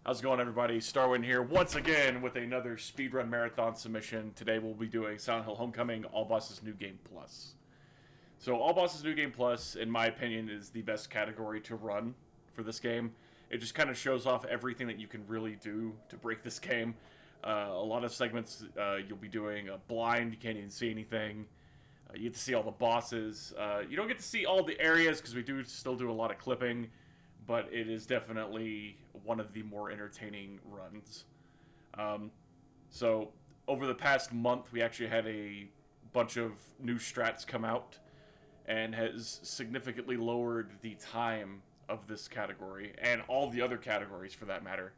How's it going, everybody? Starwin here once again with another speedrun marathon submission. Today we'll be doing Silent Hill Homecoming All Bosses New Game Plus. So All Bosses New Game Plus, in my opinion, is the best category to run for this game. It just kind of shows off everything that you can really do to break this game. A lot of segments you'll be doing blind, you can't even see anything. You get to see all the bosses. You don't get to see all the areas because we do still do a lot of clipping, but it is definitely one of the more entertaining runs. So over the past month, we actually had a bunch of new strats come out and has significantly lowered the time of this category and all the other categories for that matter.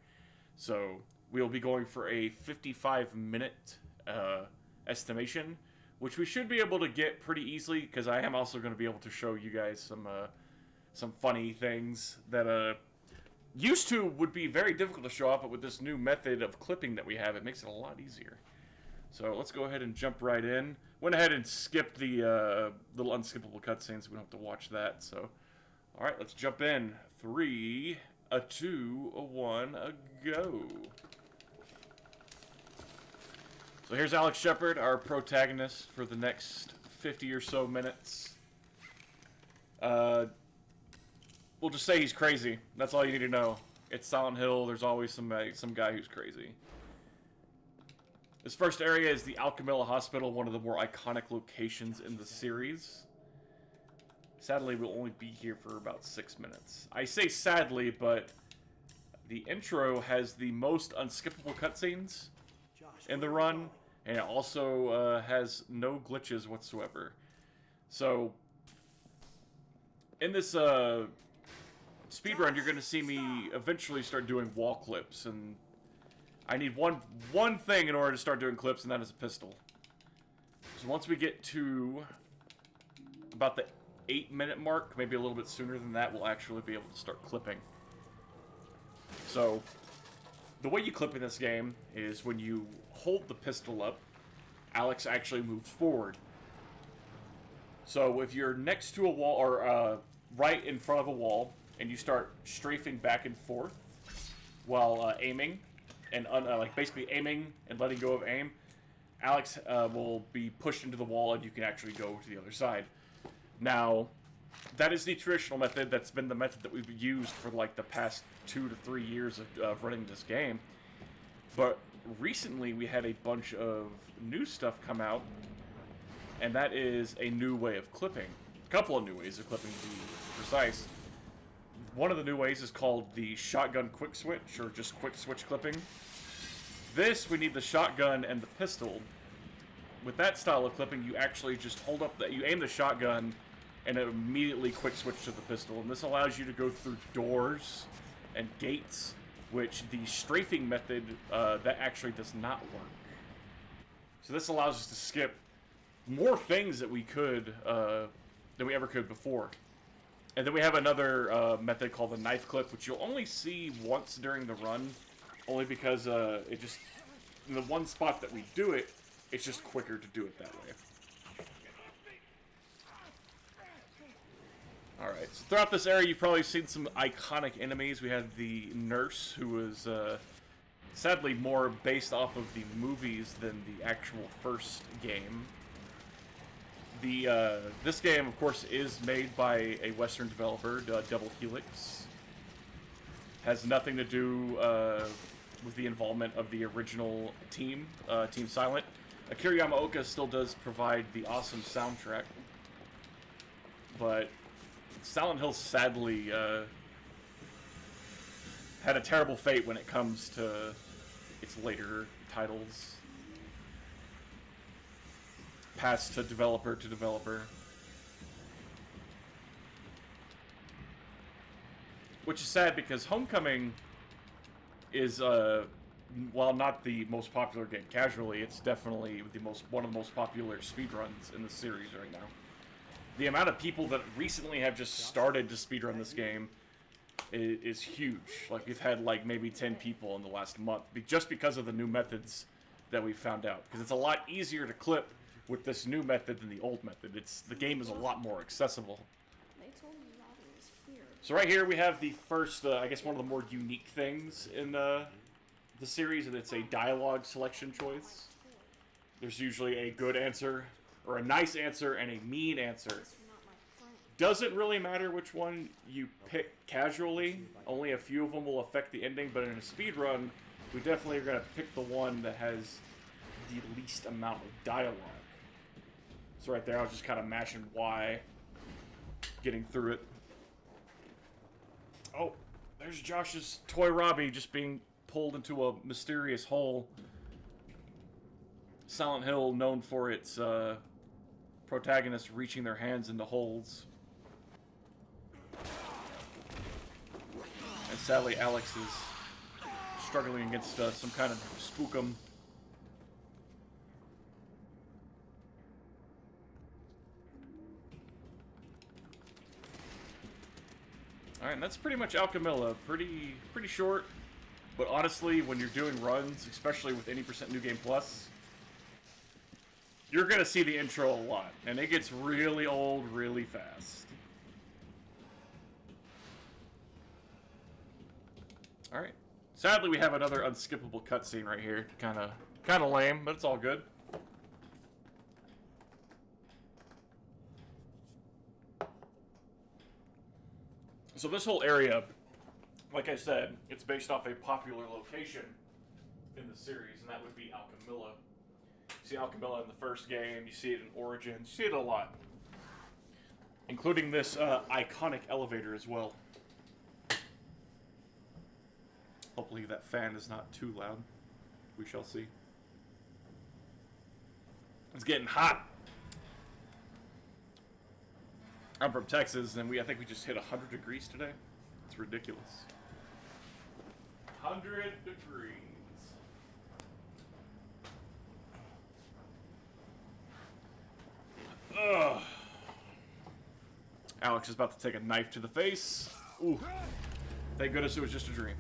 So we'll be going for a 55-minute estimation, which we should be able to get pretty easily because I am also going to be able to show you guys some funny things that used to would be very difficult to show off, but with this new method of clipping that we have, it makes it a lot easier. So let's go ahead and jump right in. Went ahead and skipped the little unskippable cutscenes, so we don't have to watch that. So, all right, let's jump in. 3, a 2, a 1, a go. So here's Alex Shepard, our protagonist for the next 50 or so minutes. We'll just say he's crazy. That's all you need to know. It's Silent Hill. There's always some guy who's crazy. This first area is the Alchemy Hospital, one of the more iconic locations in the series. Sadly, we'll only be here for about 6 minutes. I say sadly, but the intro has the most unskippable cutscenes in the run, and it also has no glitches whatsoever. So, in this speedrun, you're going to see me eventually start doing wall clips, and I need one thing in order to start doing clips, and that is a pistol. So once we get to about the 8-minute mark, maybe a little bit sooner than that, we'll actually be able to start clipping. So the way you clip in this game is when you hold the pistol up, Alex actually moves forward. So if you're next to a wall, or right in front of a wall, and you start strafing back and forth while aiming, and like basically aiming and letting go of aim, Alex will be pushed into the wall and you can actually go to the other side. Now, that is the traditional method. That's been the method that we've used for like the past 2 to 3 years of running this game. But recently we had a bunch of new stuff come out, and that is a new way of clipping. A couple of new ways of clipping, to be precise. One of the new ways is called the shotgun quick switch, or just quick switch clipping. This, we need the shotgun and the pistol. With that style of clipping, you actually just hold up you aim the shotgun and it immediately quick switch to the pistol. And this allows you to go through doors and gates, which the strafing method, that actually does not work. So this allows us to skip more things that we could, than we ever could before. And then we have another method called the knife clip, which you'll only see once during the run, only because it just, in the one spot that we do it, it's just quicker to do it that way. Alright, so throughout this area you've probably seen some iconic enemies. We had the nurse, who was sadly more based off of the movies than the actual first game. This game, of course, is made by a Western developer, Double Helix. Has nothing to do with the involvement of the original team, Team Silent. Akira Yamaoka still does provide the awesome soundtrack, but Silent Hill sadly had a terrible fate when it comes to its later titles. Passed to developer to developer. Which is sad because Homecoming is, while not the most popular game casually, it's definitely one of the most popular speedruns in the series right now. The amount of people that recently have just started to speedrun this game is huge. Like, we've had like maybe 10 people in the last month, just because of the new methods that we found out. Because it's a lot easier to clip with this new method than the old method. The game is a lot more accessible. They told me Robbie was here. So right here we have the first, I guess one of the more unique things in the series, and it's a dialogue selection choice. There's usually a good answer, or a nice answer, and a mean answer. Doesn't really matter which one you pick casually. Only a few of them will affect the ending, but in a speed run, we definitely are going to pick the one that has the least amount of dialogue. So right there, I was just kind of mashing Y, getting through it. Oh, there's Josh's toy Robbie just being pulled into a mysterious hole. Silent Hill, known for its protagonists reaching their hands into holes. And sadly, Alex is struggling against some kind of spookum. Alright, and that's pretty much Alchemilla. Pretty short, but honestly, when you're doing runs, especially with any % New Game Plus, you're gonna see the intro a lot, and it gets really old really fast. Alright. Sadly, we have another unskippable cutscene right here. Kinda lame, but it's all good. So this whole area, like I said, it's based off a popular location in the series, and that would be Alchemilla. You see Alchemilla in the first game, you see it in Origins, you see it a lot. Including this iconic elevator as well. Hopefully that fan is not too loud. We shall see. It's getting hot. I'm from Texas, and I think we just hit 100 degrees today. It's ridiculous. 100 degrees. Ugh. Alex is about to take a knife to the face. Ooh. Thank goodness it was just a dream.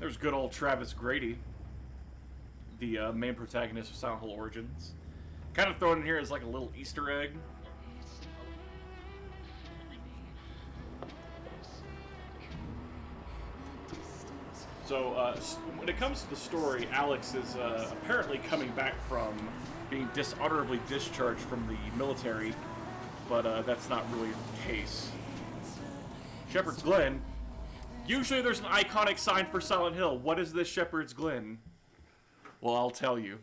There's good old Travis Grady, the main protagonist of Silent Hill Origins. Kind of thrown in here as like a little Easter egg. So, when it comes to the story, Alex is apparently coming back from being dishonorably discharged from the military, but that's not really the case. Shepherd's Glen. Usually there's an iconic sign for Silent Hill. What is this Shepherd's Glen? Well, I'll tell you.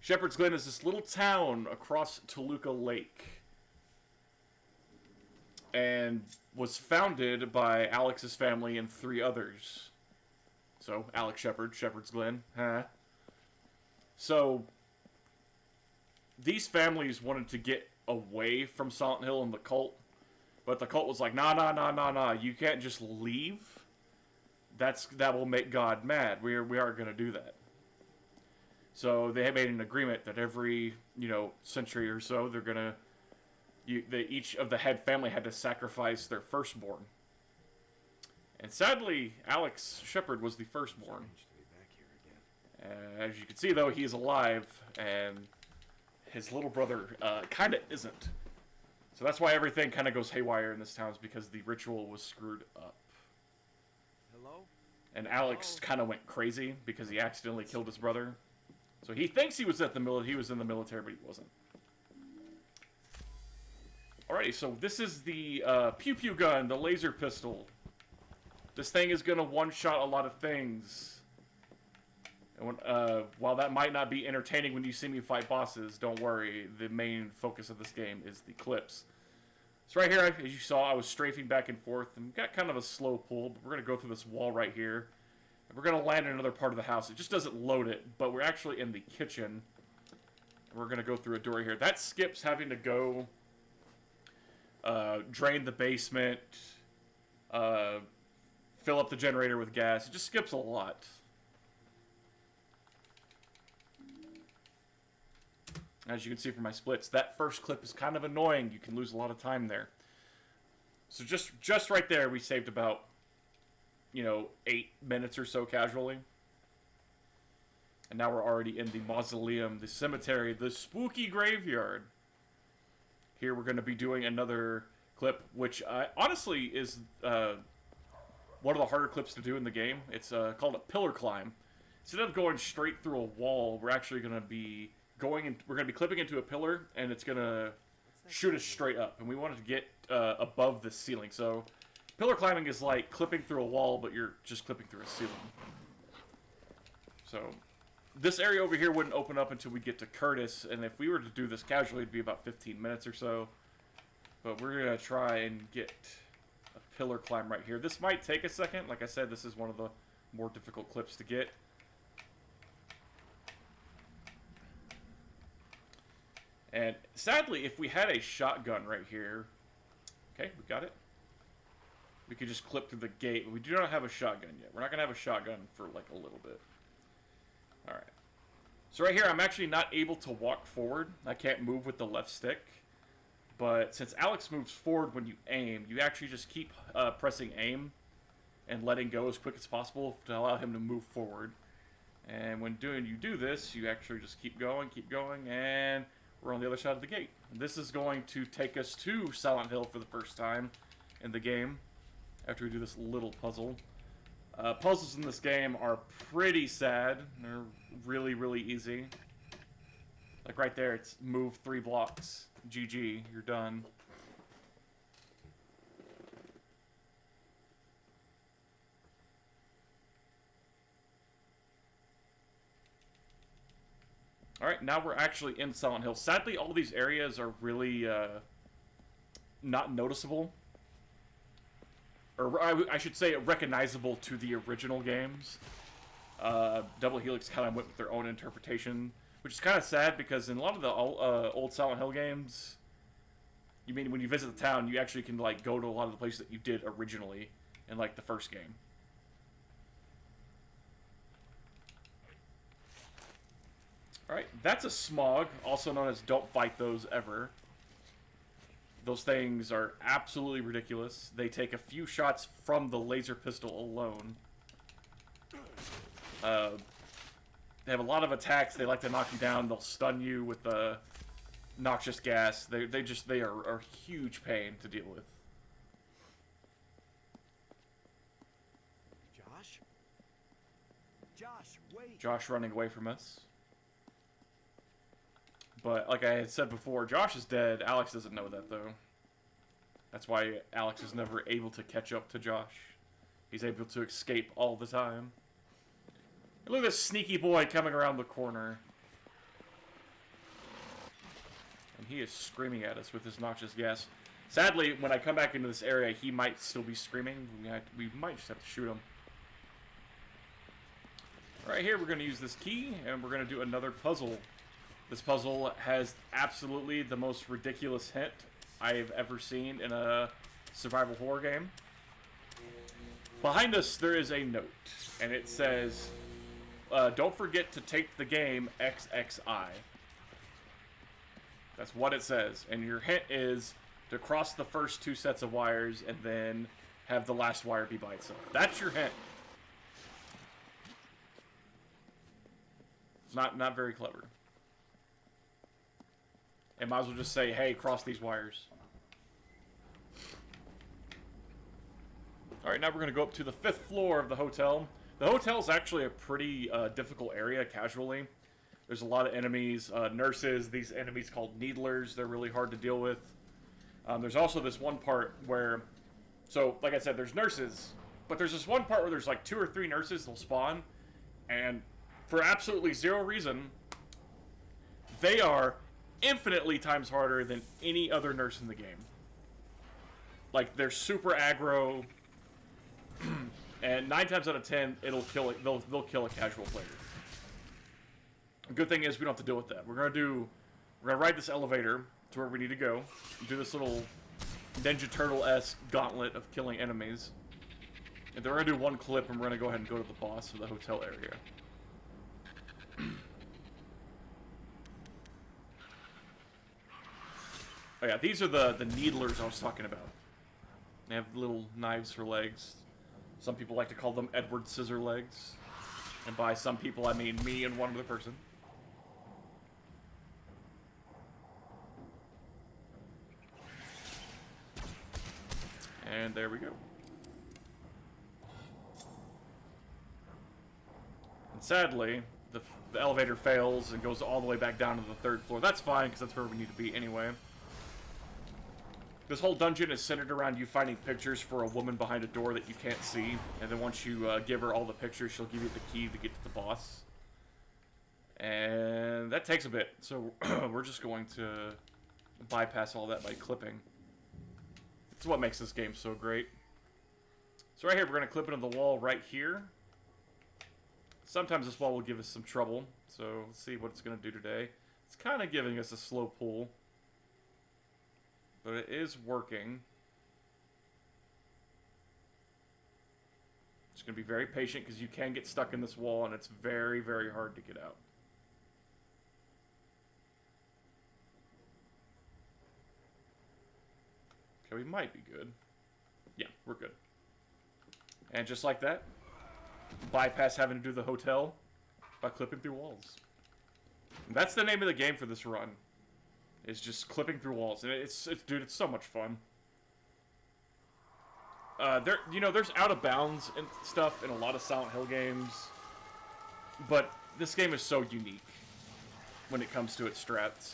Shepherd's Glen is this little town across Toluca Lake. And was founded by Alex's family and 3 others. So, Alex Shepherd, Shepherd's Glen. Huh? So, these families wanted to get away from Silent Hill and the cult. But the cult was like, nah, you can't just leave. That will make God mad. We aren't going to do that. So they had made an agreement that every, century or so, they're going to, each of the head family had to sacrifice their firstborn. And sadly, Alex Shepherd was the firstborn. As you can see, though, he is alive, and his little brother kind of isn't. So that's why everything kind of goes haywire in this town, is because the ritual was screwed up. Hello? And Alex kind of went crazy because he accidentally killed his brother. So he thinks he was in the military, but he wasn't. Alrighty, so this is the pew pew gun, the laser pistol. This thing is gonna one-shot a lot of things. And while that might not be entertaining when you see me fight bosses, don't worry. The main focus of this game is the clips. So right here, as you saw, I was strafing back and forth and got kind of a slow pull, but we're going to go through this wall right here. And we're going to land in another part of the house. It just doesn't load it, but we're actually in the kitchen. And we're going to go through a door here. That skips having to go drain the basement, fill up the generator with gas. It just skips a lot. As you can see from my splits, that first clip is kind of annoying. You can lose a lot of time there. So just right there, we saved about, 8 minutes or so casually. And now we're already in the mausoleum, the cemetery, the spooky graveyard. Here we're going to be doing another clip, which honestly is one of the harder clips to do in the game. It's called a pillar climb. Instead of going straight through a wall, we're actually going to be we're going to be clipping into a pillar, and it's going to shoot us straight up. And we want to get above the ceiling. So pillar climbing is like clipping through a wall, but you're just clipping through a ceiling. So this area over here wouldn't open up until we get to Curtis, and if we were to do this casually, it'd be about 15 minutes or so. But we're going to try and get a pillar climb right here. This might take a second. Like I said, this is one of the more difficult clips to get. And sadly, if we had a shotgun right here... Okay, we got it. We could just clip through the gate, but we do not have a shotgun yet. We're not going to have a shotgun for like a little bit. Alright. So right here, I'm actually not able to walk forward. I can't move with the left stick. But since Alex moves forward when you aim, you actually just keep pressing aim and letting go as quick as possible to allow him to move forward. And when you do this, you actually just keep going, and we're on the other side of the gate. This is going to take us to Silent Hill for the first time in the game, after we do this little puzzle. Puzzles in this game are pretty sad. They're really, really easy. Like right there, it's move 3 blocks. GG, you're done. Alright, now we're actually in Silent Hill. Sadly, all these areas are really not noticeable. Or I should say recognizable to the original games. Double Helix kind of went with their own interpretation, which is kind of sad because in a lot of the old Silent Hill games, you mean when you visit the town, you actually can like go to a lot of the places that you did originally in like the first game. Alright, that's a smog, also known as don't fight those ever. Those things are absolutely ridiculous. They take a few shots from the laser pistol alone. They have a lot of attacks. They like to knock you down. They'll stun you with the noxious gas. They are a huge pain to deal with. Josh, wait. Josh running away from us. But like I had said before, Josh is dead. Alex doesn't know that though. That's why Alex is never able to catch up to Josh. He's able to escape all the time. And look at this sneaky boy coming around the corner. And he is screaming at us with his noxious gas. Sadly, when I come back into this area, he might still be screaming. We might just have to shoot him. Right here, we're going to use this key, and we're going to do another puzzle. This puzzle has absolutely the most ridiculous hint I've ever seen in a survival horror game. Behind us, there is a note, and it says, don't forget to take the game XXI. That's what it says. And your hint is to cross the first 2 sets of wires and then have the last wire be by itself. That's your hint. It's not very clever. And might as well just say, hey, cross these wires. Alright, now we're going to go up to the 5th floor of the hotel. The hotel is actually a pretty difficult area, casually. There's a lot of enemies, nurses, these enemies called needlers. They're really hard to deal with. There's also this one part where, so, like I said, there's nurses, but there's this one part where there's like 2 or 3 nurses that'll spawn, and for absolutely zero reason, they are infinitely times harder than any other nurse in the game. Like, they're super aggro, and 9 times out of 10, it'll kill it. They'll kill a casual player. The good thing is we don't have to deal with that. We're gonna ride this elevator to where we need to go. Do this little Ninja Turtle-esque gauntlet of killing enemies, and then we're gonna do one clip, and we're gonna go ahead and go to the boss of the hotel area. Oh yeah, these are the needlers I was talking about. They have little knives for legs. Some people like to call them Edward Scissor legs. And by some people, I mean me and one other person. And there we go. And sadly, the elevator fails and goes all the way back down to the 3rd floor. That's fine, because that's where we need to be anyway. This whole dungeon is centered around you finding pictures for a woman behind a door that you can't see. And then once you give her all the pictures, she'll give you the key to get to the boss. And that takes a bit. So we're just going to bypass all that by clipping. It's what makes this game so great. So right here, we're going to clip into the wall right here. Sometimes this wall will give us some trouble. So let's see what it's going to do today. It's kind of giving us a slow pull. But it is working. Just going to be very patient because you can get stuck in this wall and it's very, very hard to get out. Okay, we might be good. Yeah, we're good. And just like that, bypass having to do the hotel by clipping through walls. And that's the name of the game for this run. Is just clipping through walls, and it's dude, it's so much fun. There's out of bounds and stuff in a lot of Silent Hill games, but this game is so unique when it comes to its strats.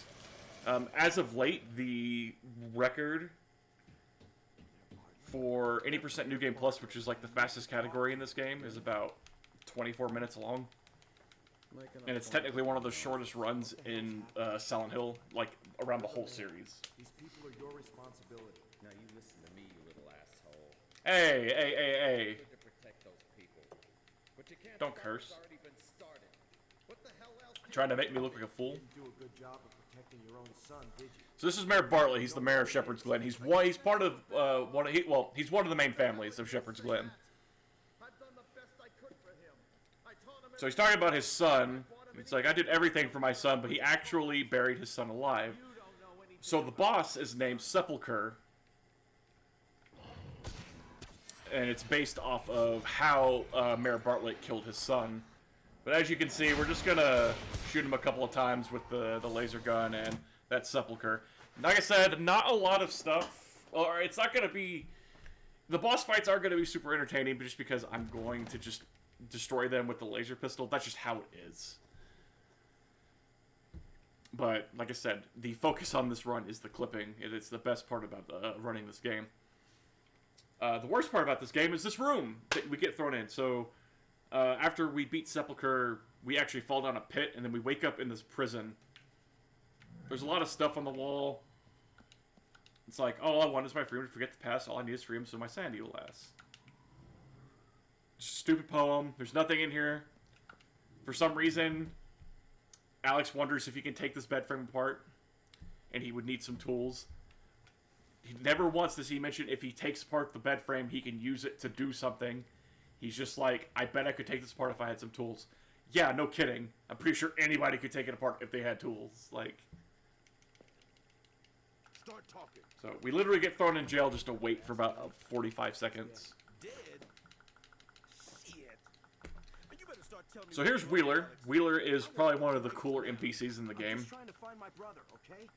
As of late, the record for any % New Game Plus, which is like the fastest category in this game, is about 24 minutes long. And it's technically one of the shortest runs in Silent Hill, like, around the whole series. These people are your responsibility. Now you listen to me, you little asshole. Hey. Good to protect those people. But you can't Don't stop curse. what's already been started. What the hell else? Trying to make me look like a fool. You didn't do a good job of protecting your own son, did you? So this is Mayor Bartley. He's the mayor of Shepherd's Glen. He's part of he's one of the main families of Shepherd's Glen. I've done the best I could for him. I taught him So he's talking about his son. It's like, I did everything for my son, but he actually buried his son alive. So the boss is named Sepulcher. And it's based off of how Mayor Bartlett killed his son. But as you can see, we're just going to shoot him a couple of times with the laser gun and that Sepulcher. Like I said, not a lot of stuff. Or it's not going to be... The boss fights are going to be super entertaining, but just because I'm going to just destroy them with the laser pistol. That's just how it is. But, like I said, the focus on this run is the clipping. It's the best part about running this game. The worst part about this game is this room that we get thrown in. So, after we beat Sepulcher, we actually fall down a pit, and then we wake up in this prison. There's a lot of stuff on the wall. It's like, all I want is my freedom to forget the past. All I need is freedom so my sanity will last. Stupid poem. There's nothing in here. For some reason, Alex wonders if he can take this bed frame apart, and he would need some tools. He never once does he mention if he takes apart the bed frame, he can use it to do something. He's just like, I bet I could take this apart if I had some tools. Yeah, no kidding. I'm pretty sure anybody could take it apart if they had tools. Like, Start talking. so we literally get thrown in jail just to wait for about 45 seconds. Dead? Shit. You better start telling me So what here's you know, Wheeler. Alex. Wheeler is probably one of the cooler NPCs in the I'm game. just trying to find my brother, okay?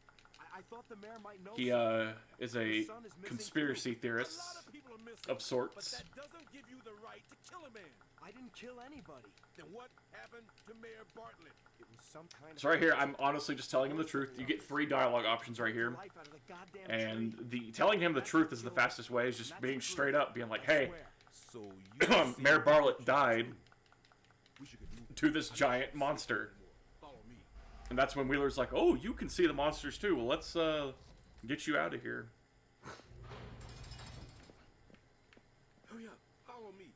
I thought the mayor might know He something. is His a son is missing conspiracy too. theorist A lot of people are missing, of but sorts. that doesn't give you the right to kill a man. I didn't kill anybody. Then what happened to Mayor Bartlett? It was some kind of... So right here, I'm honestly just telling him the truth. You get 3 dialogue options right here. Life out of the goddamn And tree. telling him the truth is the fastest way, is just being straight up, being like, hey, So you Mayor Bartlett died we should get moving. to this giant monster. Follow me. And that's when Wheeler's like, oh, you can see the monsters too. Well, let's get you out of here. Hurry up. Follow me.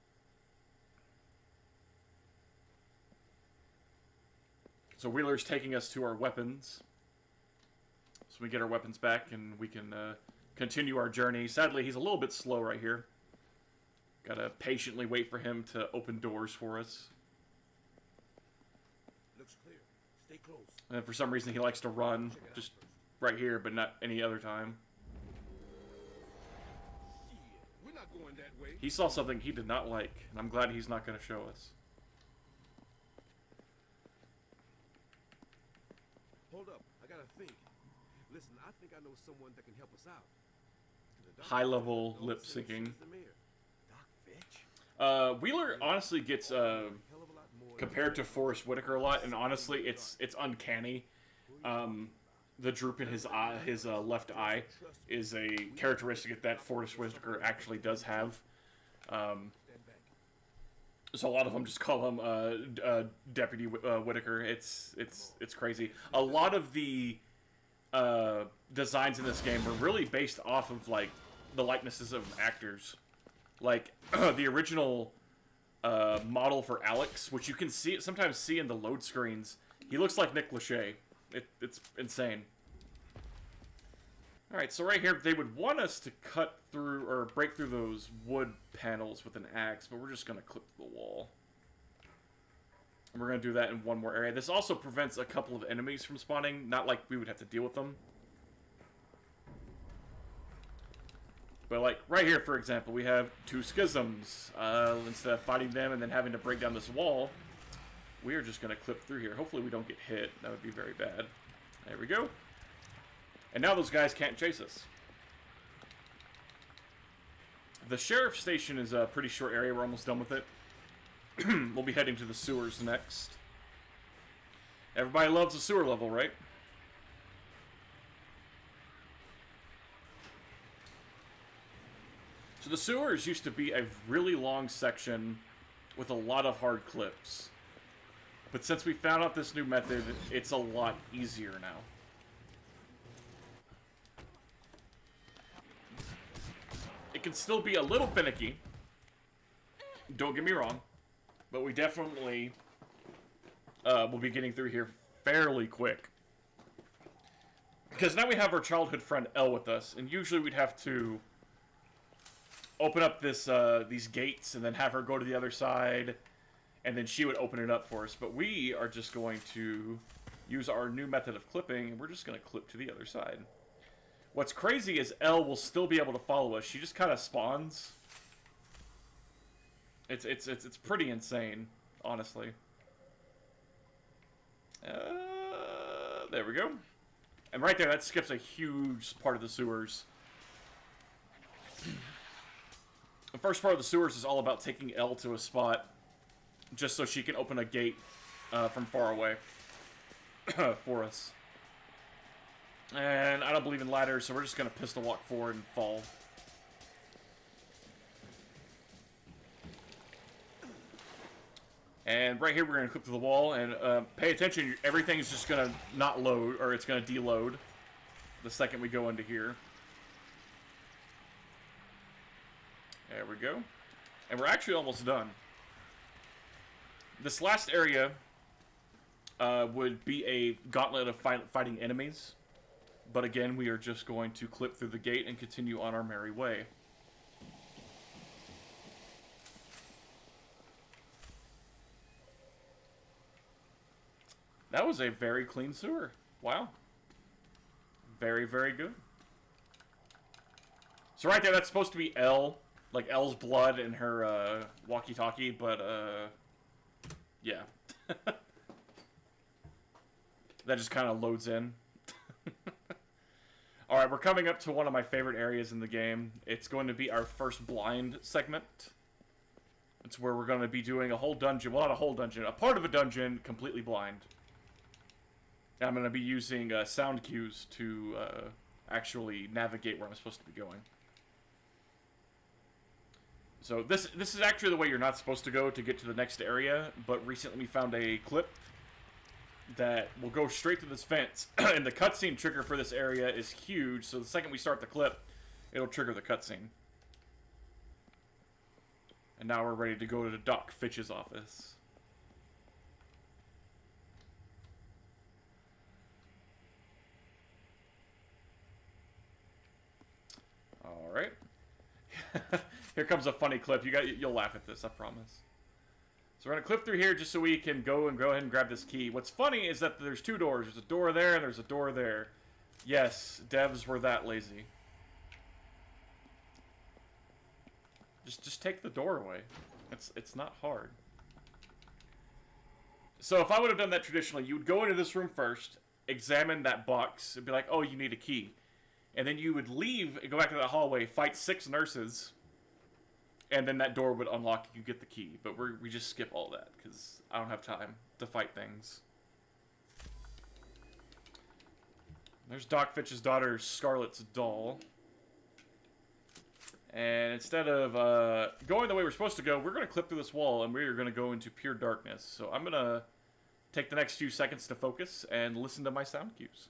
So Wheeler's taking us to our weapons. So we get our weapons back and we can continue our journey. Sadly, he's a little bit slow right here. Gotta patiently wait for him to open doors for us. Looks clear. Stay close. And for some reason, he likes to run just right here, but not any other time. Shit. We're not going that way. He saw something he did not like, and I'm glad he's not going to show us. Hold up. I gotta think. Listen, I think I know someone that can help us out. The high-level lip syncing. Doc Fitch? Wheeler honestly gets compared to Forrest Whitaker a lot, and honestly, it's uncanny. The droop in his eye, his left eye, is a characteristic that Forrest Whitaker actually does have. So a lot of them just call him Deputy Whitaker. It's crazy. A lot of the designs in this game are really based off of like the likenesses of actors. Like the original model for Alex, which you can sometimes see in the load screens. He looks like Nick Lachey. It's insane. Alright, so right here, they would want us to cut through, or break through those wood panels with an axe, but we're just going to clip the wall. And we're going to do that in one more area. This also prevents a couple of enemies from spawning, not like we would have to deal with them. But like, right here, for example, we have two schisms. Instead of fighting them and then having to break down this wall, we are just going to clip through here. Hopefully we don't get hit. That would be very bad. There we go. And now those guys can't chase us. The sheriff's station is a pretty short area. We're almost done with it. We'll be heading to the sewers next. Everybody loves the sewer level, right? So the sewers used to be a really long section with a lot of hard clips. But since we found out this new method, it's a lot easier now. It can still be a little finicky. Don't get me wrong. But we definitely will be getting through here fairly quick. Because now we have our childhood friend Elle with us. And usually we'd have to open up these gates and then have her go to the other side. And then she would open it up for us. But we are just going to use our new method of clipping. And we're just going to clip to the other side. What's crazy is Elle will still be able to follow us. She just kind of spawns. It's pretty insane, honestly. There we go. And right there, that skips a huge part of the sewers. The first part of the sewers is all about taking Elle to a spot just so she can open a gate from far away for us. And I don't believe in ladders, so we're just going to pistol walk forward and fall. And right here, we're going to clip to the wall, and pay attention, everything's just going to not load, or it's going to deload the second we go into here. There we go. And we're actually almost done. This last area would be a gauntlet of fighting enemies. But again, we are just going to clip through the gate and continue on our merry way. That was a very clean sewer. Wow. Very, very good. So right there, that's supposed to be Elle. Like Elle's blood in her walkie-talkie, but yeah. That just kind of loads in. Alright, we're coming up to one of my favorite areas in the game. It's going to be our first blind segment. It's where we're going to be doing a whole dungeon. Well, not a whole dungeon. A part of a dungeon completely blind. And I'm going to be using sound cues to actually navigate where I'm supposed to be going. So this is actually the way you're not supposed to go to get to the next area. But recently we found a clip that will go straight to this fence. And the cutscene trigger for this area is huge, so the second we start the clip, it'll trigger the cutscene. And now we're ready to go to Doc Fitch's office. Alright. Here comes a funny clip. You'll laugh at this, I promise. So we're going to clip through here just so we can go ahead and grab this key. What's funny is that there's two doors. There's a door there and there's a door there. Yes, devs were that lazy. Just take the door away. It's not hard. So if I would have done that traditionally, you would go into this room first, examine that box, and be like, oh, you need a key. And then you would leave, go back to that hallway, fight 6 nurses, and then that door would unlock, you get the key. But we just skip all that, because I don't have time to fight things. There's Doc Fitch's daughter, Scarlett's doll. And instead of going the way we're supposed to go, we're going to clip through this wall, and we're going to go into pure darkness. So I'm going to take the next few seconds to focus and listen to my sound cues.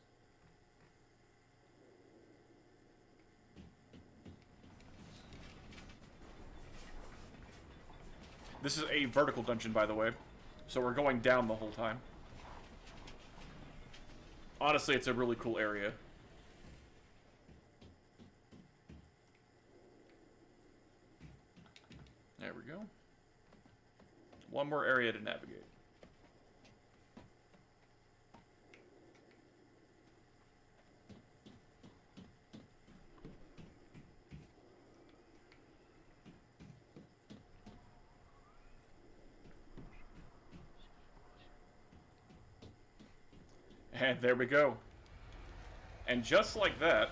This is a vertical dungeon, by the way, so we're going down the whole time. Honestly, it's a really cool area. There we go. One more area to navigate. And there we go. And just like that,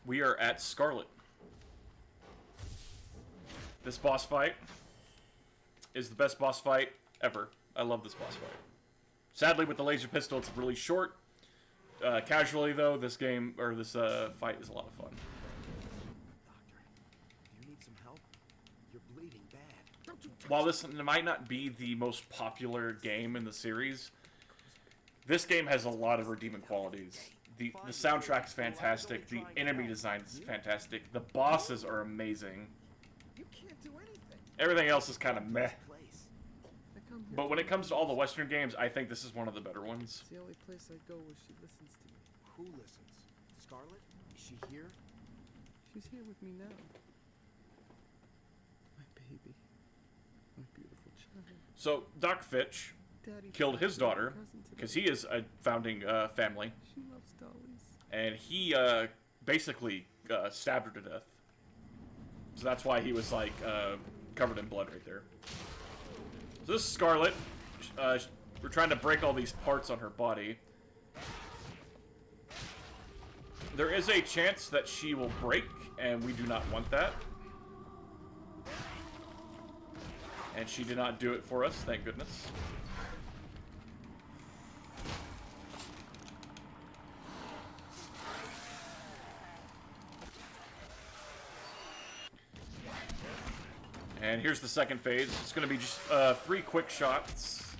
we are at Scarlet. This boss fight is the best boss fight ever. I love this boss fight. Sadly, with the laser pistol, it's really short. Casually, though, this game, or this fight is a lot of fun. Doctor, you need some help? You're bleeding bad. Don't you touch While this might not be the most popular game in the series, this game has a lot of redeeming qualities. The soundtrack is fantastic. The enemy design is fantastic. The bosses are amazing. You can't do anything. Everything else is kind of meh. place. I come here But when it comes to all the Western games, I think this is one of the better ones. It's the only place I go where she listens to me. Who listens? Scarlet? Is she here? She's here with me now. My baby. My beautiful child. So, Doc Fitch Daddy killed his daughter, present today. because he is a founding family, She loves dollies. and he basically stabbed her to death. So that's why he was, like, covered in blood right there. So this is Scarlet. We're trying to break all these parts on her body. There is a chance that she will break, and we do not want that. And she did not do it for us, thank goodness. And here's the second phase. It's going to be just 3 quick shots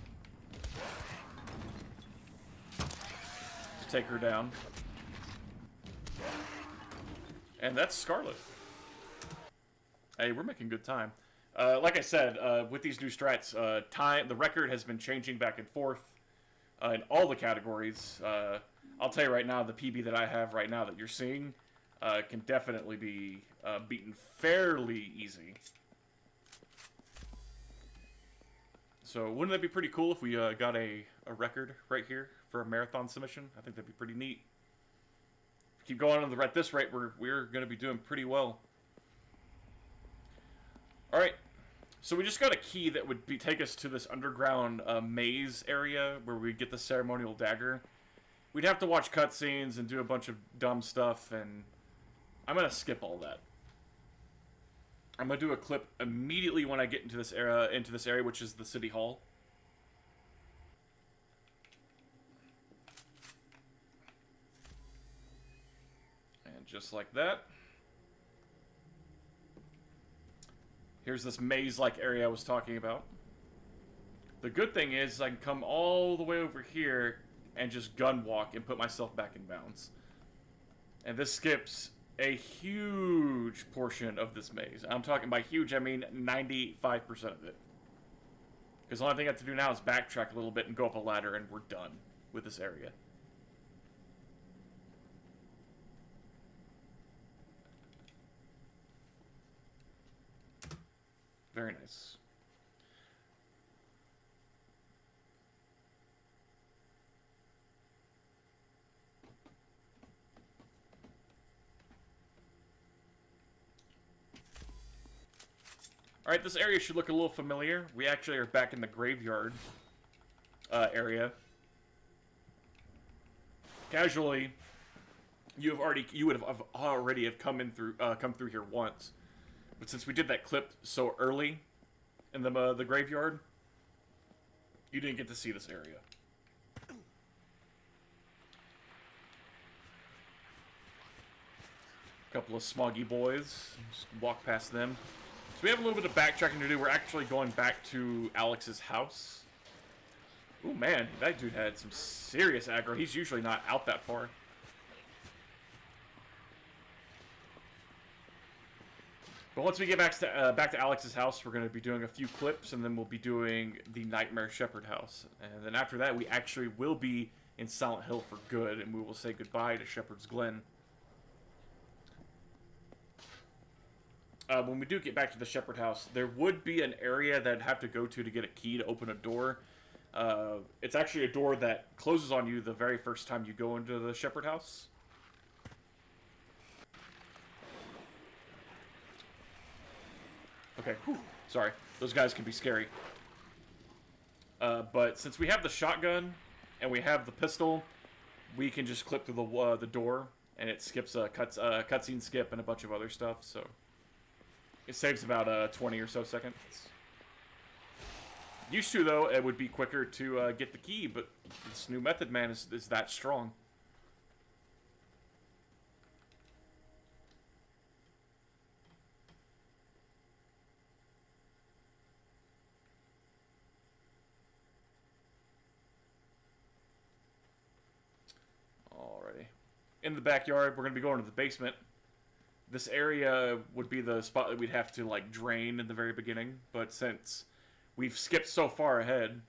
to take her down. And that's Scarlet. Hey, we're making good time. Like I said, with these new strats, the record has been changing back and forth in all the categories. I'll tell you right now, the PB that I have right now that you're seeing can definitely be beaten fairly easy. So wouldn't that be pretty cool if we got a record right here for a marathon submission? I think that'd be pretty neat. Keep going at this rate, we're going to be doing pretty well. All right, so we just got a key that would take us to this underground maze area where we get the ceremonial dagger. We'd have to watch cutscenes and do a bunch of dumb stuff, and I'm going to skip all that. I'm going to do a clip immediately when I get into this area, which is the City Hall. And just like that. Here's this maze-like area I was talking about. The good thing is I can come all the way over here and just gun walk and put myself back in bounds. And this skips a huge portion of this maze. I'm talking by huge, I mean 95% of it. Because the only thing I have to do now is backtrack a little bit and go up a ladder, and we're done with this area. Very nice. Alright, this area should look a little familiar. We actually are back in the graveyard area. casually, you would have already come through here once, but since we did that clip so early in the graveyard, you didn't get to see this area. Couple of smoggy boys. Just walk past them. So we have a little bit of backtracking to do. We're actually going back to Alex's house. Ooh, man, that dude had some serious aggro. He's usually not out that far. But once we get back to Alex's house, we're going to be doing a few clips, and then we'll be doing the Nightmare Shepherd house. And then after that, we actually will be in Silent Hill for good, and we will say goodbye to Shepherd's Glen. When we do get back to the Shepherd house, there would be an area that I'd have to go to get a key to open a door. It's actually a door that closes on you the very first time you go into the Shepherd house. Okay, whew, sorry. Those guys can be scary. But since we have the shotgun and we have the pistol, we can just clip through the door, and it skips a cutscene skip and a bunch of other stuff, so... It saves about 20 or so seconds. Used to, though, it would be quicker to get the key, but this new method, man, is that strong. Alrighty. In the backyard, we're going to be going to the basement. This area would be the spot that we'd have to, like, drain in the very beginning, but since we've skipped so far ahead,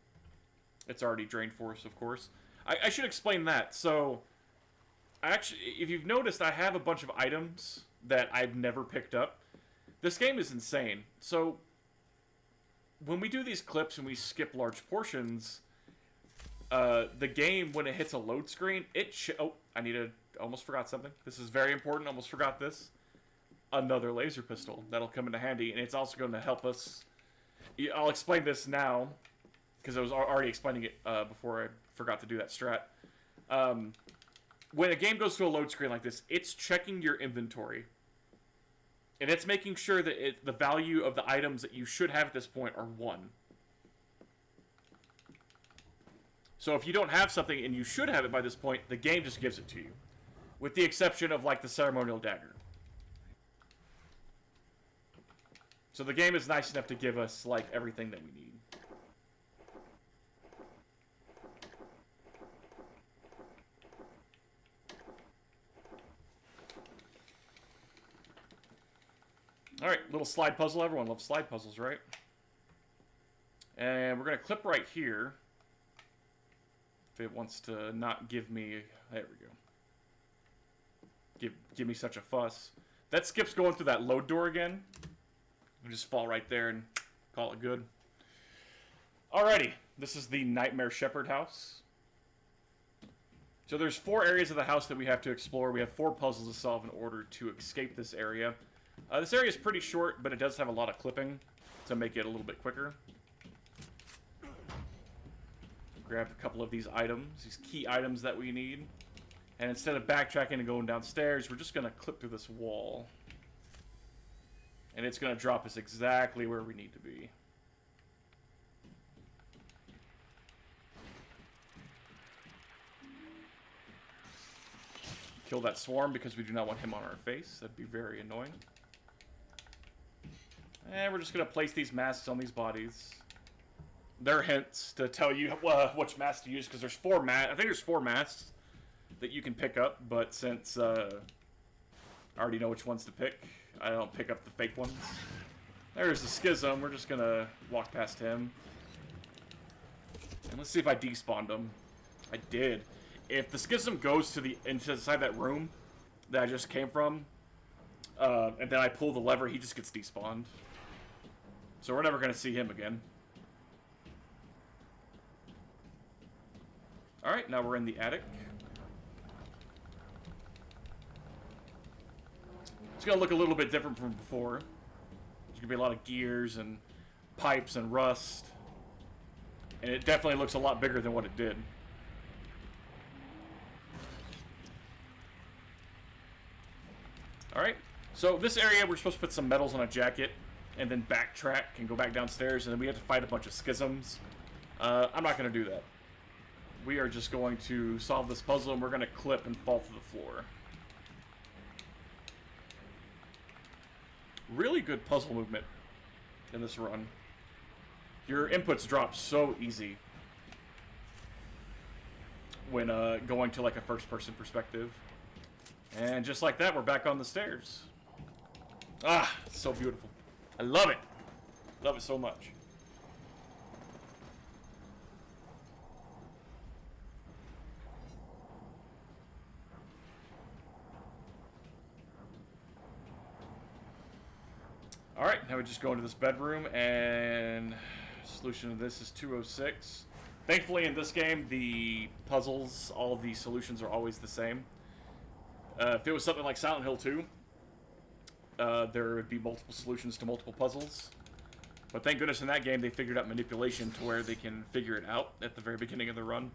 it's already drained for us, of course. I should explain that. So, actually, if you've noticed, I have a bunch of items that I've never picked up. This game is insane. So, when we do these clips and we skip large portions, the game, when it hits a load screen, oh, almost forgot something. This is very important, almost forgot this. Another laser pistol. That'll come into handy, and it's also going to help us. I'll explain this now, because I was already explaining it before I forgot to do that strat. When a game goes to a load screen like this, it's checking your inventory. And it's making sure that the value of the items that you should have at this point are 1. So if you don't have something and you should have it by this point, the game just gives it to you. With the exception of, like, the ceremonial dagger. So the game is nice enough to give us, like, everything that we need. Alright, little slide puzzle. Everyone loves slide puzzles, right? And we're going to clip right here. If it wants to not give me... There we go. Give me such a fuss. That skips going through that load door again. We'll just fall right there and call it good. Alrighty, this is the Nightmare Shepherd house. So there's 4 areas of the house that we have to explore. We have 4 puzzles to solve in order to escape this area. This area is pretty short, but it does have a lot of clipping to make it a little bit quicker. Grab a couple of these items, these key items that we need. And instead of backtracking and going downstairs, we're just going to clip through this wall. And it's going to drop us exactly where we need to be. Kill that swarm because we do not want him on our face. That'd be very annoying. And we're just going to place these masks on these bodies. They're hints to tell you which mask to use, because there's 4 masks. I think there's 4 masks that you can pick up, but since I already know which ones to pick, I don't pick up the fake ones. There's the Schism. We're just going to walk past him. And let's see if I despawned him. I did. If the Schism goes to inside that room that I just came from, and then I pull the lever, he just gets despawned. So we're never going to see him again. Alright, now we're in the attic. It's going to look a little bit different from before. There's going to be a lot of gears and pipes and rust. And it definitely looks a lot bigger than what it did. Alright, so this area we're supposed to put some medals on a jacket and then backtrack and go back downstairs, and then we have to fight a bunch of schisms. I'm not going to do that. We are just going to solve this puzzle, and we're going to clip and fall to the floor. Really good puzzle movement in this run. Your inputs drop so easy when going to like a first-person perspective. And just like that, we're back on the stairs. Ah, it's so beautiful. I love it. Love it so much. Alright, now we just go into this bedroom, and solution to this is 206. Thankfully, in this game, the puzzles, all the solutions are always the same. If it was something like Silent Hill 2, there would be multiple solutions to multiple puzzles. But thank goodness in that game they figured out manipulation to where they can figure it out at the very beginning of the run.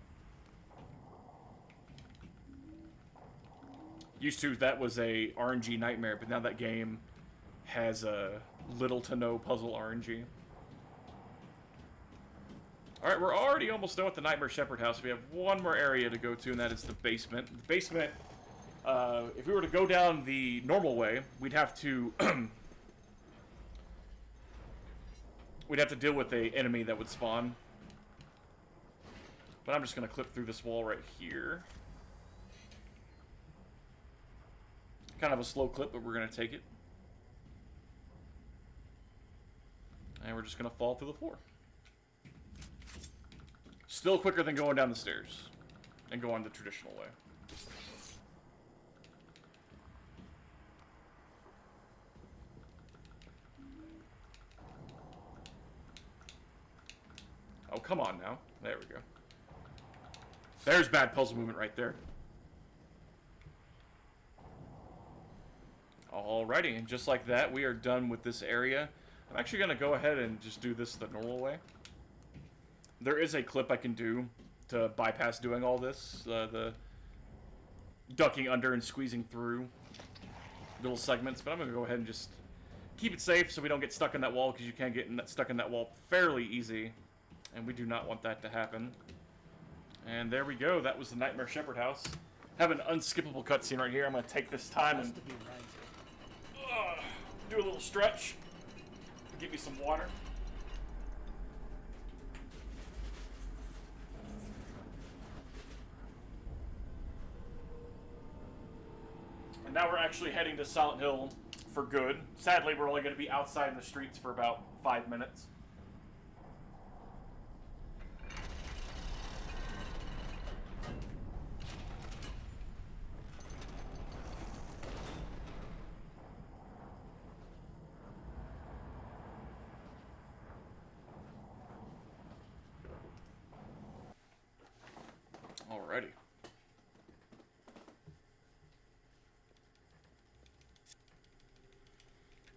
Used to, that was a RNG nightmare, but now that game has little to no puzzle RNG. Alright, we're already almost done with the Nightmare Shepherd house. We have one more area to go to, and that is the basement. The basement, if we were to go down the normal way, we'd have to we'd have to deal with an enemy that would spawn. But I'm just going to clip through this wall right here. Kind of a slow clip, but we're going to take it. And we're just going to fall through the floor. Still quicker than going down the stairs and going the traditional way. Oh, come on now. There we go. There's bad puzzle movement right there. Alrighty, and just like that, we are done with this area. I'm actually going to go ahead and just do this the normal way. There is a clip I can do to bypass doing all this. The ducking under and squeezing through little segments. But I'm going to go ahead and just keep it safe so we don't get stuck in that wall, because you can get stuck in that wall fairly easy. And we do not want that to happen. And there we go. That was the Nightmare Shepherd house. Have an unskippable cutscene right here. I'm going to take this time and do a little stretch. Give me some water. And now we're actually heading to Silent Hill for good. Sadly, we're only going to be outside in the streets for about 5 minutes. Alrighty.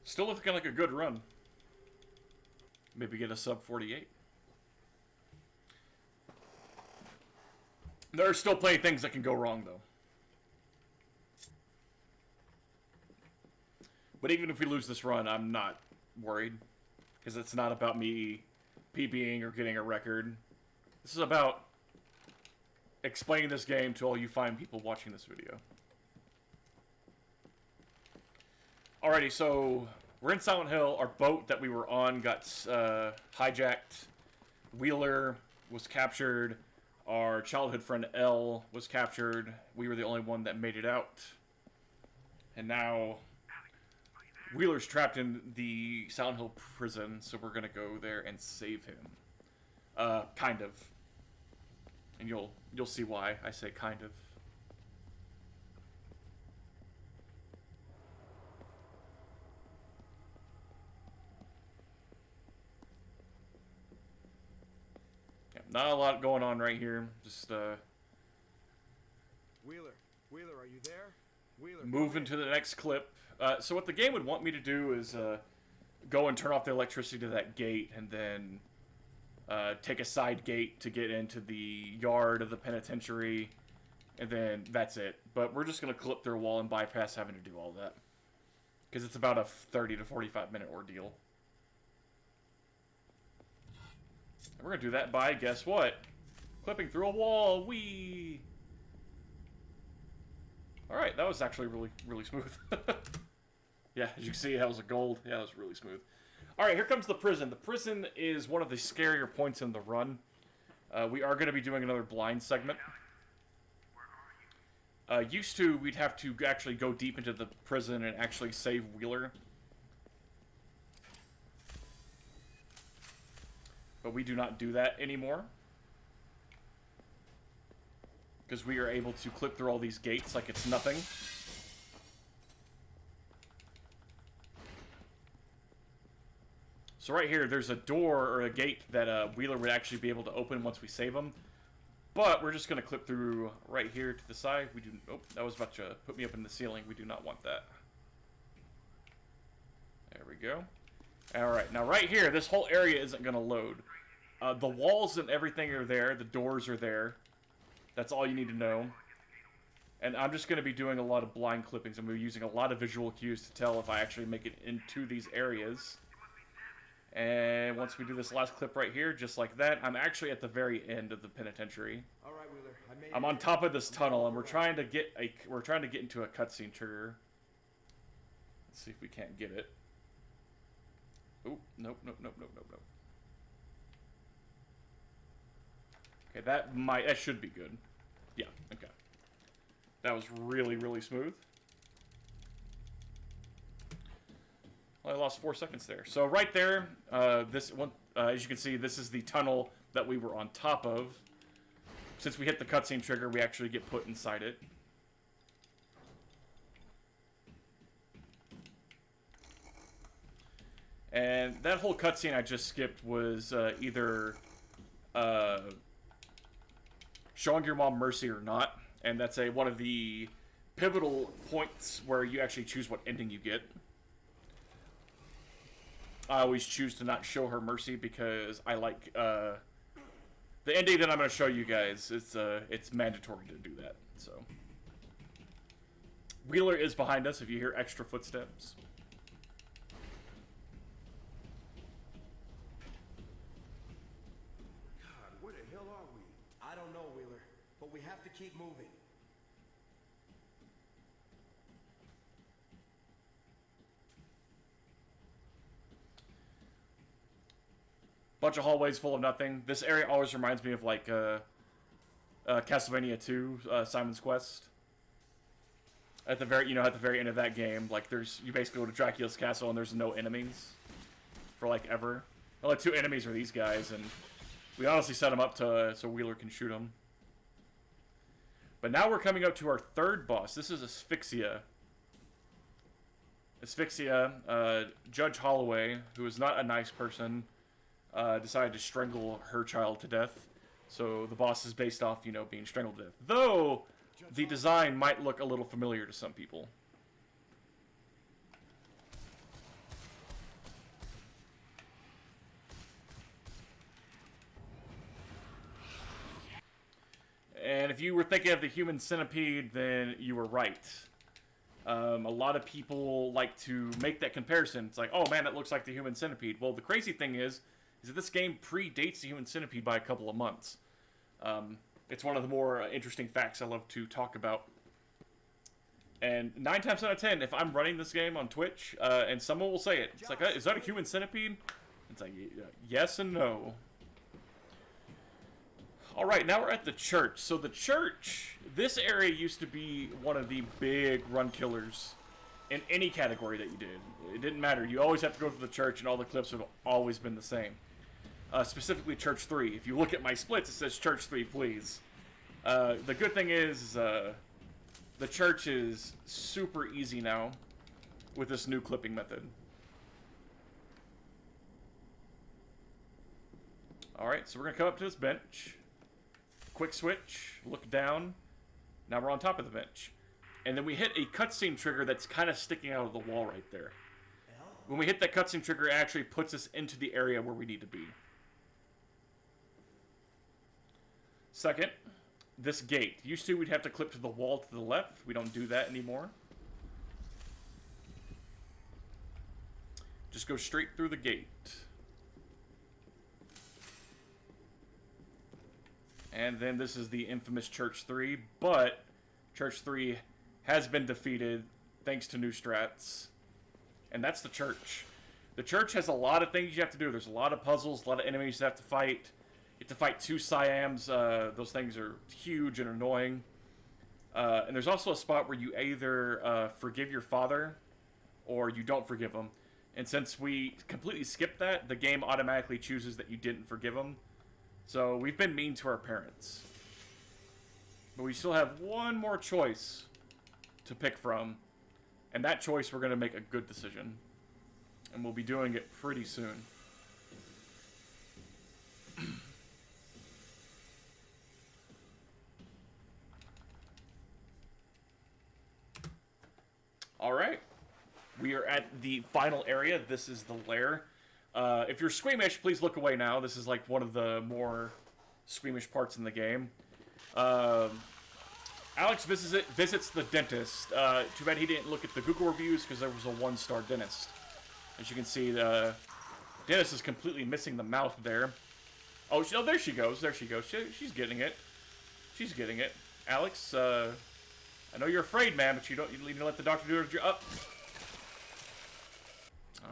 Still looking like a good run. Maybe get a sub 48. There are still plenty of things that can go wrong, though. But even if we lose this run, I'm not worried. Because it's not about me PBing or getting a record. This is about explaining this game to all you fine people watching this video. Alrighty, so we're in Silent Hill. Our boat that we were on got hijacked. Wheeler was captured. Our childhood friend Elle was captured. We were the only one that made it out. And now Wheeler's trapped in the Silent Hill prison, so we're gonna go there and save him. Kind of. And you'll see why I say kind of. Yeah, not a lot going on right here. Just Wheeler, are you there? Wheeler, move into the next clip. So what the game would want me to do is go and turn off the electricity to that gate, and then take a side gate to get into the yard of the penitentiary, and then that's it. But we're just going to clip through a wall and bypass having to do all that. Because it's about a 30 to 45 minute ordeal. And we're going to do that by, guess what? Clipping through a wall. Whee! Alright, that was actually really smooth. Yeah, as you can see, that was a gold. Yeah, that was really smooth. Alright, here comes the prison. The prison is one of the scarier points in the run. We are going to be doing another blind segment. Used to, we'd have to actually go deep into the prison and actually save Wheeler. But we do not do that anymore. Because we are able to clip through all these gates like it's nothing. So right here, there's a door or a gate that Wheeler would actually be able to open once we save him. But we're just going to clip through right here to the side. We do. Oh, that was about to put me up in the ceiling. We do not want that. There we go. Alright, now right here, this whole area isn't going to load. The walls and everything are there. The doors are there. That's all you need to know. And I'm just going to be doing a lot of blind clippings. I'm going to be using a lot of visual cues to tell if I actually make it into these areas. And once we do this last clip right here, just like that, I'm actually at the very end of the penitentiary. All right, Wheeler. I'm on top of this tunnel, and we're trying to get into a cutscene trigger. Let's see if we can't get it. Oh, nope. Okay, that should be good. Yeah, okay. That was really smooth. Well, I lost 4 seconds there. So right there, this one, as you can see, this is the tunnel that we were on top of. Since we hit the cutscene trigger, we actually get put inside it. And that whole cutscene I just skipped was either showing your mom mercy or not. And that's one of the pivotal points where you actually choose what ending you get. I always choose to not show her mercy because I like the ending that I'm going to show you guys. It's mandatory to do that. So Wheeler is behind us if you hear extra footsteps. God, where the hell are we? I don't know, Wheeler, but we have to keep moving. Bunch of hallways full of nothing. This area always reminds me of like Castlevania 2, Simon's Quest. At the very end of that game, like you basically go to Dracula's castle and there's no enemies for like ever. The only 2 enemies are these guys, and we honestly set them up so Wheeler can shoot them. But now we're coming up to our 3rd boss. This is Asphyxia. Judge Holloway, who is not a nice person, decided to strangle her child to death. So the boss is based off, being strangled to death. Though, the design might look a little familiar to some people. And if you were thinking of the human centipede, then you were right. A lot of people like to make that comparison. It's like, oh man, that looks like the human centipede. Well, the crazy thing is that this game predates the human centipede by a couple of months. It's one of the more interesting facts I love to talk about. And 9 times out of 10, if I'm running this game on Twitch, and someone will say it, it's like, is that a human centipede? It's like, yes and no. Alright, now we're at the church. So the church, this area used to be one of the big run killers in any category that you did. It didn't matter. You always have to go to the church, and all the clips have always been the same. Specifically Church 3. If you look at my splits, it says Church 3, please. The good thing is, the church is super easy now with this new clipping method. Alright, so we're going to come up to this bench. Quick switch, look down. Now we're on top of the bench. And then we hit a cutscene trigger that's kind of sticking out of the wall right there. When we hit that cutscene trigger, it actually puts us into the area where we need to be. Second, this gate. Used to, we'd have to clip to the wall to the left. We don't do that anymore. Just go straight through the gate. And then this is the infamous Church 3, but Church 3 has been defeated thanks to new strats. And that's the Church. The Church has a lot of things you have to do. There's a lot of puzzles, a lot of enemies you have to fight. You have to fight 2 Siams. Those things are huge and annoying. And there's also a spot where you either forgive your father or you don't forgive him. And since we completely skipped that, the game automatically chooses that you didn't forgive him. So we've been mean to our parents. But we still have one more choice to pick from. And that choice, we're going to make a good decision. And we'll be doing it pretty soon. Alright. We are at the final area. This is the Lair. If you're squeamish, please look away now. This is like one of the more squeamish parts in the game. Alex visits the dentist. Too bad he didn't look at the Google reviews because there was a 1-star dentist. As you can see, the dentist is completely missing the mouth there. Oh, there she goes. There she goes. She's getting it. She's getting it. Alex, I know you're afraid, man, but you need to let the doctor do her job.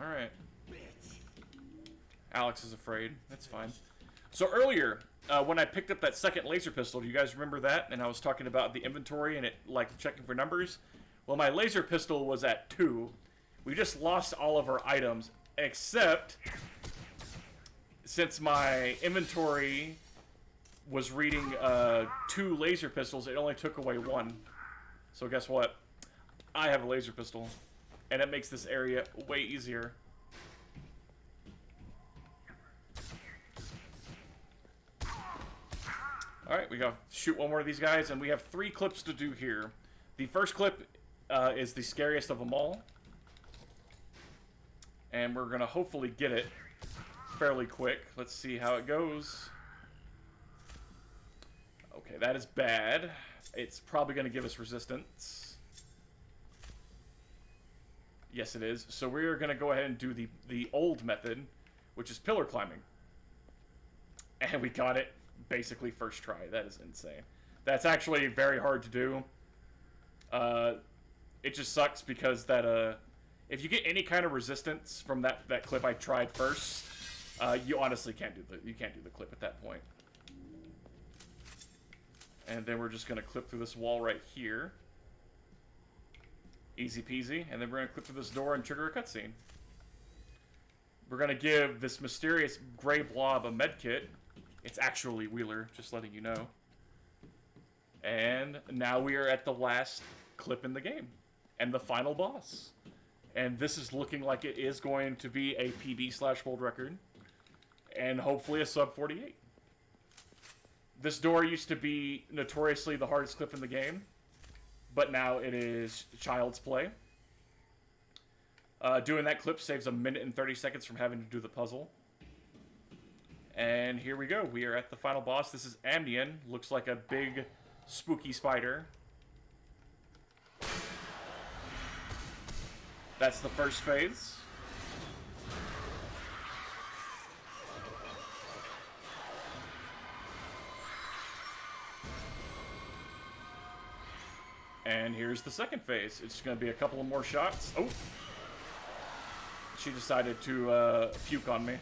All right. Alex is afraid. That's fine. So earlier, when I picked up that second laser pistol, do you guys remember that? And I was talking about the inventory and it, like, checking for numbers. Well, my laser pistol was at 2. We just lost all of our items, except since my inventory was reading 2 laser pistols, it only took away 1. So guess what? I have a laser pistol, and it makes this area way easier. Alright, we gotta shoot one more of these guys, and we have 3 clips to do here. The first clip is the scariest of them all. And we're gonna hopefully get it fairly quick. Let's see how it goes. Okay, that is bad. It's probably gonna give us resistance. Yes, it is. So we're gonna go ahead and do the old method, which is pillar climbing. And we got it basically first try. That is insane. That's actually very hard to do. It just sucks because that if you get any kind of resistance from that clip I tried first, you honestly can't do the clip at that point. And then we're just gonna clip through this wall right here. Easy peasy. And then we're gonna clip through this door and trigger a cutscene. We're gonna give this mysterious gray blob a med kit. It's actually Wheeler, just letting you know. And now we are at the last clip in the game. And the final boss. And this is looking like it is going to be a PB/world record. And hopefully a sub 48. This door used to be notoriously the hardest clip in the game. But now it is child's play. Doing that clip saves 1 minute and 30 seconds from having to do the puzzle. And here we go. We are at the final boss. This is Amnion. Looks like a big, spooky spider. That's the first phase. And here's the second phase. It's going to be a couple of more shots. Oh! She decided to puke on me.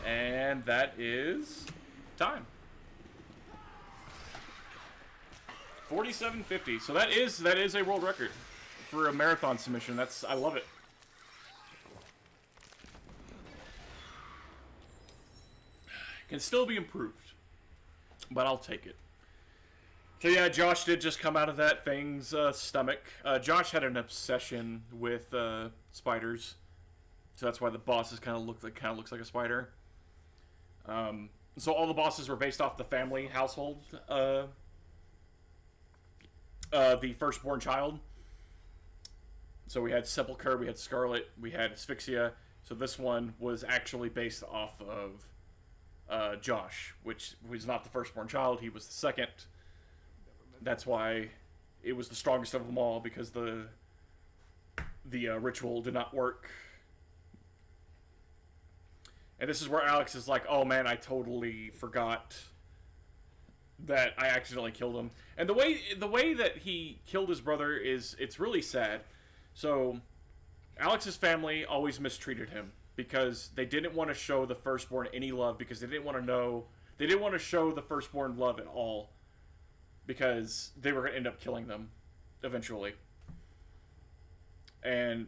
And that is time. 47:50. So that is a world record for a marathon submission. I love it. Can still be improved, but I'll take it. So yeah, Josh did just come out of that thing's stomach. Josh had an obsession with spiders, so that's why the bosses kind of looks like a spider. So all the bosses were based off the family household, the firstborn child. So we had Sepulchre, we had Scarlet, we had Asphyxia. So this one was actually based off of Josh, which was not the firstborn child, he was the second. That's why it was the strongest of them all, because the ritual did not work. And this is where Alex is like, oh man, I totally forgot that I accidentally killed him. And the way that he killed his brother is, it's really sad. So Alex's family always mistreated him because they didn't want to show the firstborn any love, because they didn't want to show the firstborn love at all, because they were going to end up killing them eventually. And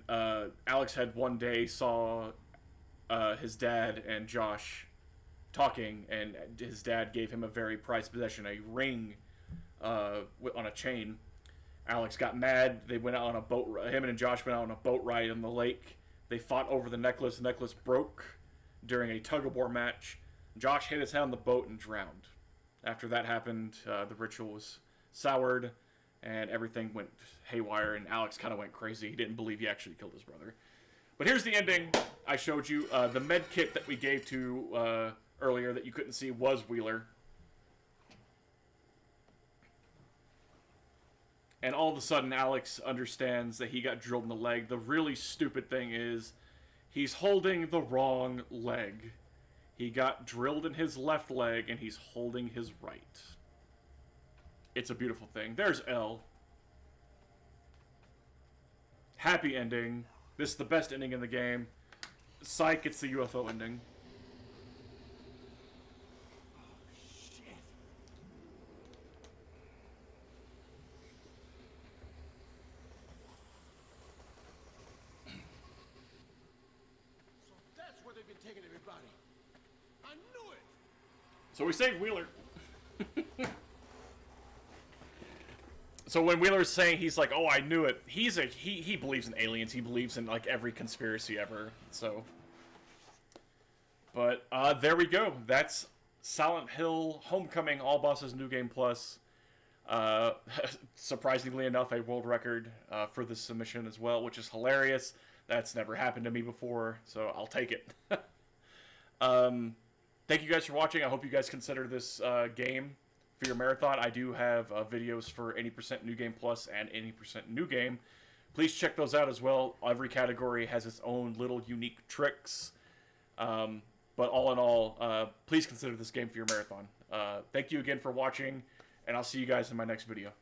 Alex had one day saw his dad and Josh talking, and his dad gave him a very prized possession, a ring on a chain. Alex got mad. They went out on a boat. Him and Josh went out on a boat ride on the lake. They fought over the necklace. The necklace broke during a tug-of-war match. Josh hit his head on the boat and drowned. After that happened, the ritual was soured, and everything went haywire, and Alex kind of went crazy. He didn't believe he actually killed his brother. But here's the ending I showed you. The med kit that we gave to earlier that you couldn't see was Wheeler. And all of a sudden, Alex understands that he got drilled in the leg. The really stupid thing is, he's holding the wrong leg. He got drilled in his left leg, and he's holding his right. It's a beautiful thing. There's L. Happy ending. This is the best ending in the game. Psych, it's the UFO ending. Taking everybody. I knew it. So we saved Wheeler. So when Wheeler's saying, he's like, "Oh, I knew it." He believes in aliens. He believes in like every conspiracy ever. So, but there we go. That's Silent Hill Homecoming, All Bosses New Game Plus. Surprisingly enough, a world record for this submission as well, which is hilarious. That's never happened to me before, so I'll take it. Thank you guys for watching. I hope you guys consider this game for your marathon. I do have videos for 80% New Game Plus and 80% New Game. Please check those out as well. Every category has its own little unique tricks. But all in all, please consider this game for your marathon. Thank you again for watching, and I'll see you guys in my next video.